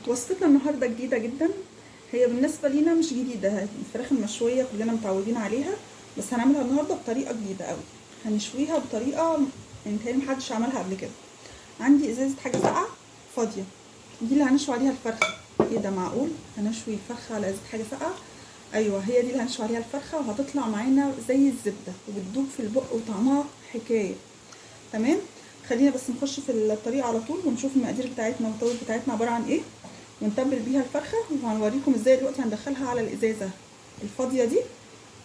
وصفتنا النهارده جديده جدا. هي بالنسبه لينا مش جديده، الفراخ المشويه كلنا متعودين عليها، بس هنعملها النهارده بطريقه جديده قوي. هنشويها بطريقه يعني تقريبا محدش عملها قبل كده. عندي ازازه حاجه ساقعه فاضيه، دي اللي هنشوي عليها الفرخه. ايه ده معقول هنشوي الفرخه على ازازه حاجه ساقعه؟ ايوه، هي دي اللي هنشوي عليها الفرخه، وهتطلع معانا زي الزبده وبتدوب في البق وطعمها حكايه. تمام، خلينا بس نخش في الطريقه على طول ونشوف المقادير بتاعتنا والتوابل بتاعتنا عباره عن ايه، ونتبل بيها الفرخه. وهنوريكم ازاي دلوقتي هندخلها على الازازه الفاضيه دي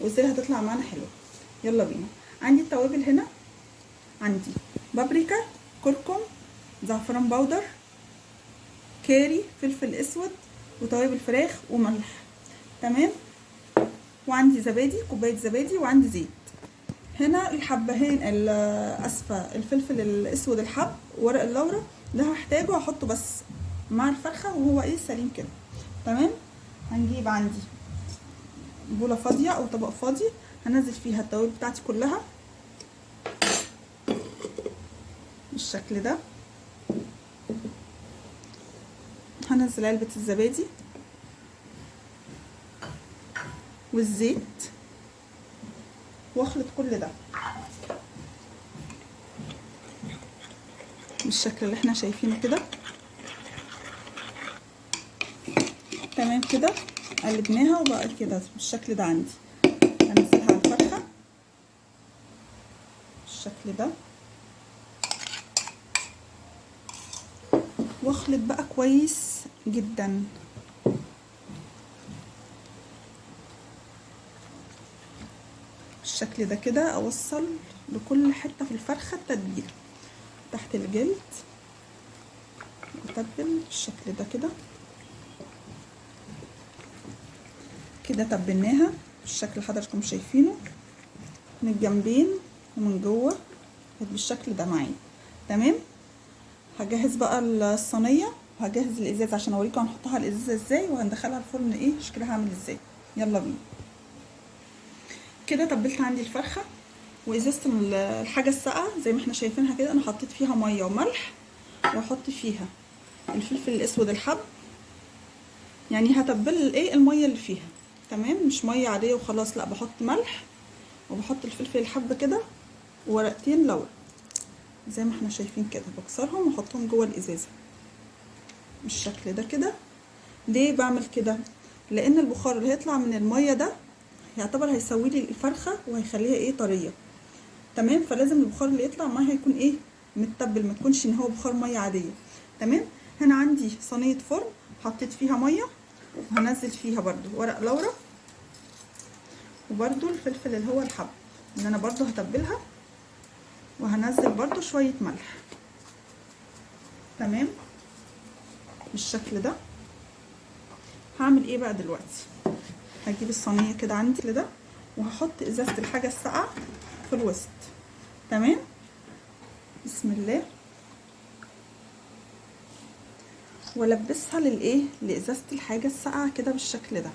وازاي هتطلع معانا حلوه. يلا بينا. عندي التوابل هنا، عندي بابريكا، كركم، زعفران باودر، كاري، فلفل اسود، وتوابل فراخ وملح. تمام، وعندي زبادي، كوبايه زبادي، وعندي زيت. هنا الحبهان اسفه الفلفل الاسود الحب وورق اللورا ده هحتاجه هحطه بس مع الفرخه وهو ايه سليم كده. تمام، هنجيب عندي بوله فاضيه او طبق فاضي، هنزل فيها التوابل بتاعتي كلها بالشكل ده. هنزل علبه الزبادي والزيت واخلط كل ده بالشكل اللي احنا شايفينه كده. تمام كده، قلبناها وبقى كده بالشكل ده. عندي هنزلها على الفرخه بالشكل ده، واخلط بقى كويس جدا. بالشكل ده كده، اوصل لكل حته في الفرخه التتبيله تحت الجلد، واتبل بالشكل ده كده. كده تبلناها بالشكل اللي حضراتكم شايفينه من الجنبين ومن جوه بالشكل ده معايا. تمام، هجهز بقى الصينيه وهجهز الازاز عشان اوريكم هنحطها على الازازه ازاي وهندخلها الفرن ايه شكلها عامل ازاي. يلا بينا. كده تبلت عندي الفرخه وازازه الحاجه الساقعه زي ما احنا شايفينها كده، انا حطيت فيها ميه وملح، واحط فيها الفلفل الاسود الحب، يعني هتبل الايه الميه اللي فيها. تمام، مش ميه عاديه وخلاص، لا بحط ملح وبحط الفلفل الحب كده وورقتين لورا زي ما احنا شايفين كده، بكسرهم واحطهم جوه الازازه بالشكل ده كده. ليه بعمل كده؟ لان البخار اللي هيطلع من الميه ده يعتبر هيسوي لي الفرخه وهيخليها ايه طريه. تمام، فلازم البخار اللي يطلع معاها يكون ايه متبل، ما تكونش ان هو بخار ميه عاديه. تمام، هنا عندي صينيه فرن حطيت فيها ميه، وهنزل فيها برده ورق لورا وبرده الفلفل اللي هو الحب ان انا برده هتبلها، وهنزل برده شويه ملح. تمام بالشكل ده. هعمل ايه بقى دلوقتي؟ هجيب الصينيه كده عندي كده وهحط ازازه الحاجه الساقعه في الوسط. تمام، بسم الله، والبسها للايه لازازه الحاجه الساقعه كده بالشكل ده.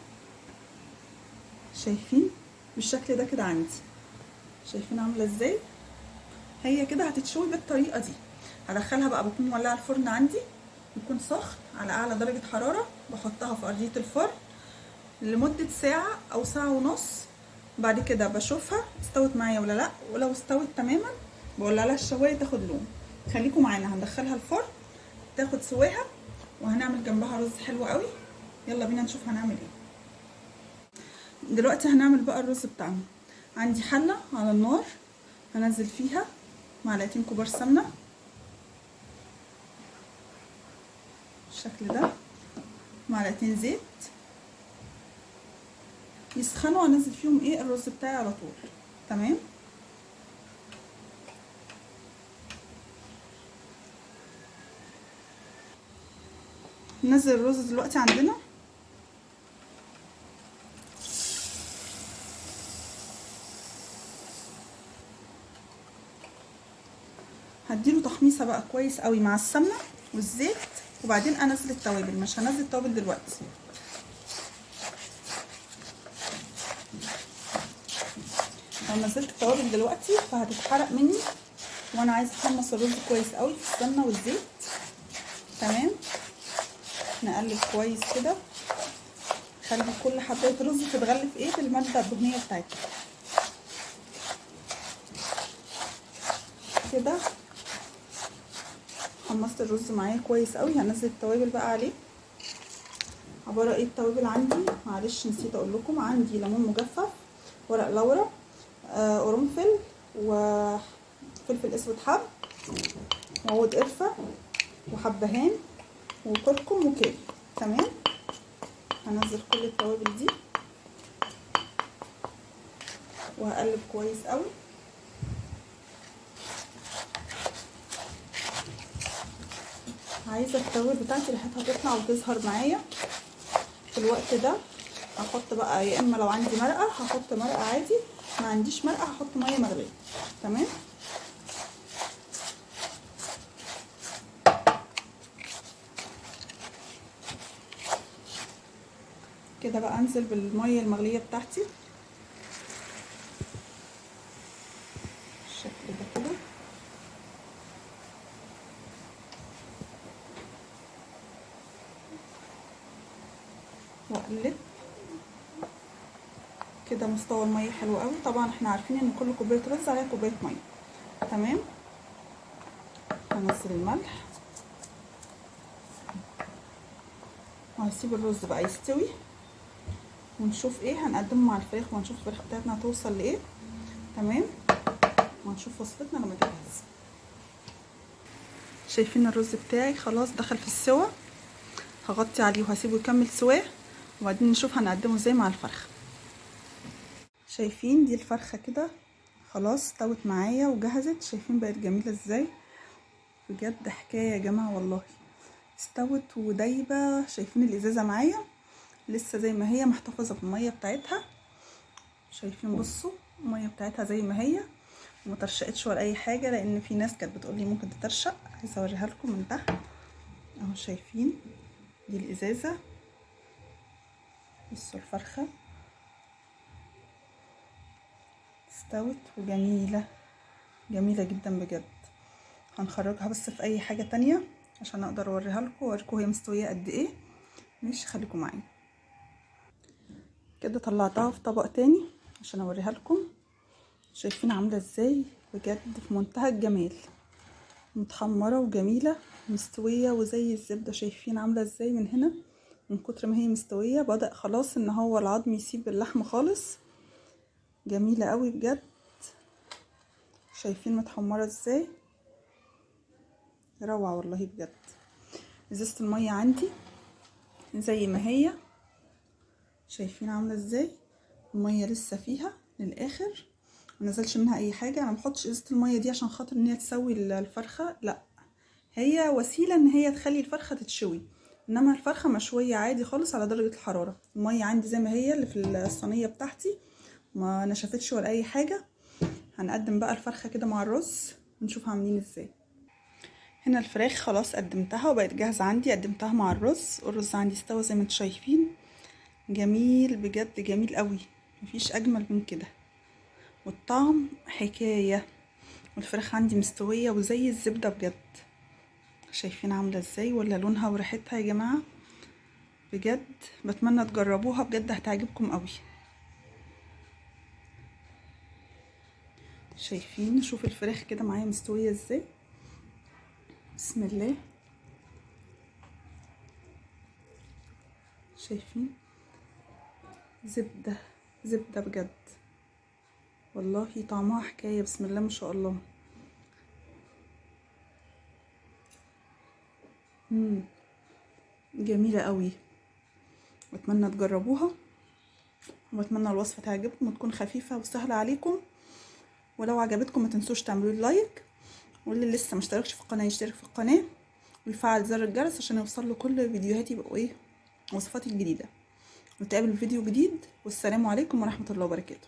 شايفين بالشكل ده كده عندي، شايفين عامله ازاي؟ هي كده هتتشوي بالطريقه دي. هدخلها بقى، بكون مولعه الفرن عندي يكون سخن على اعلى درجه حراره، بحطها في ارضيه الفرن لمده ساعه او ساعه ونص. بعد كده بشوفها استوت معايا ولا لا، ولو استوت تماما بولع لها الشوايه تاخد لون. خليكم معانا، هندخلها الفرن تاخد سواها وهنعمل جنبها رز حلو قوي. يلا بينا نشوف هنعمل ايه. دلوقتي هنعمل بقى الرز بتاعنا. عندي حله على النار هنزل فيها معلقتين كبار سمنه بالشكل ده، معلقتين زيت يسخنوا، هنزل فيهم ايه الرز بتاعي على طول. تمام، ننزل الرز دلوقتي عندنا. هديله تحميصه بقى كويس قوي مع السمنه والزيت، وبعدين انزل التوابل. مش هنزل التوابل دلوقتي، لو نزلت التوابل دلوقتي فهتتحرق مني، وانا عايزه احمص الرز كويس قوي في السمنه والزيت. تمام، نقلب كويس كده، خلي كل حبايه رز تتغلف ايه بالماده الدهنيه بتاعتها كده. حمصت الرز معايا كويس قوي. هنزل التوابل بقى عليه. عباره ايه التوابل عندي؟ معلش نسيت اقول لكم، عندي ليمون مجفف، ورق لورا، قرنفل، وفلفل اسود حب، وعود قرفه، وحبهان، وكركم، وكاري. تمام. هنزل كل التوابل دي وهقلب كويس قوي. عايزه التوابل بتاعتي ريحتها تطلع وتظهر معايا في الوقت ده. هحط بقى، يا اما لو عندي مرقه هحط مرقه عادي، ما عنديش مرقه هحط ميه مغليه. تمام. كده بقى انزل بالميه المغليه بتاعتي بالشكل ده كده، واقلب كده. مستوى الميه حلو قوي. طبعا احنا عارفين ان كل كوبايه رز عليها كوبايه ميه. تمام. هنزل الملح وهسيب الرز بقى يستوي، ونشوف ايه هنقدمه مع الفراخ، ونشوف الفراخ بتاعتنا هتوصل لايه. تمام. وهنشوف وصفتنا لما تجهز. شايفين الرز بتاعي خلاص دخل في السوا. هغطي عليه وهسيبه يكمل سواه، وبعدين نشوف هنقدمه ازاي مع الفرخه. شايفين دي الفرخه كده خلاص استوت معايا وجهزت. شايفين بقت جميله ازاي؟ بجد حكايه يا جماعه والله. استوت ودايبه. شايفين الازازه معايا لسه زي ما هي، محتفظه بالميه بتاعتها. شايفين؟ بصوا الميه بتاعتها زي ما هي، ومترشقتش ولا اي حاجه، لان في ناس كانت بتقولي ممكن تترشق. عايزه اوريها لكم من تحت اهو. شايفين دي الازازه؟ بصوا الفرخه استوت وجميله، جميله جدا بجد. هنخرجها بس في اي حاجه تانية عشان اقدر اوريها لكم واوريكم هي مستويه قد ايه. ماشي، خليكم معايا. كده طلعتها في طبق تاني عشان اوريها لكم. شايفين عامله ازاي؟ بجد في منتهى الجمال، متحمره وجميله مستويه وزي الزبده. شايفين عامله ازاي من هنا؟ من كتر ما هي مستويه بدأ خلاص ان هو العظم يسيب اللحم خالص. جميله قوي بجد. شايفين متحمره ازاي؟ روعه والله بجد. ازازه الميه عندي زي ما هي. شايفين عامله ازاي؟ الميه لسه فيها للاخر، منزلش منها اي حاجه. انا مبحطش ازازه الميه دي عشان خاطر ان هي تسوي الفرخه، لا، هي وسيله ان هي تخلي الفرخه تتشوي، انما الفرخه مشويه عادي خالص على درجه الحراره. الميه عندي زي ما هي اللي في الصينيه بتاعتي، ما نشفتش ولا اي حاجه. هنقدم بقى الفرخه كده مع الرز ونشوف عاملين ازاي. هنا الفراخ خلاص قدمتها وبقت جاهزه عندي. قدمتها مع الرز، الرز عندي استوى زي ما انتم شايفين. جميل بجد، جميل قوي، مفيش اجمل من كده. والطعم حكايه. والفراخ عندي مستويه وزي الزبده بجد. شايفين عامله ازاي؟ ولا لونها وريحتها يا جماعه؟ بجد بتمنى تجربوها، بجد هتعجبكم قوي. شايفين؟ شوف الفراخ كده معايا مستويه ازاي. بسم الله. شايفين؟ زبده زبده بجد والله. طعمها حكايه، بسم الله ما شاء الله. جميله قوي. بتمنى تجربوها، وبتمنى الوصفه تعجبكم وتكون خفيفه وسهله عليكم. ولو عجبتكم ما تنسوش تعملوا لي لايك، واللي لسه مشتركش في القناه يشترك في القناه ويفعل زر الجرس عشان يوصل له كل فيديوهاتي بقوا ايه، وصفاتي الجديده. نتقابل في فيديو جديد، والسلام عليكم ورحمه الله وبركاته.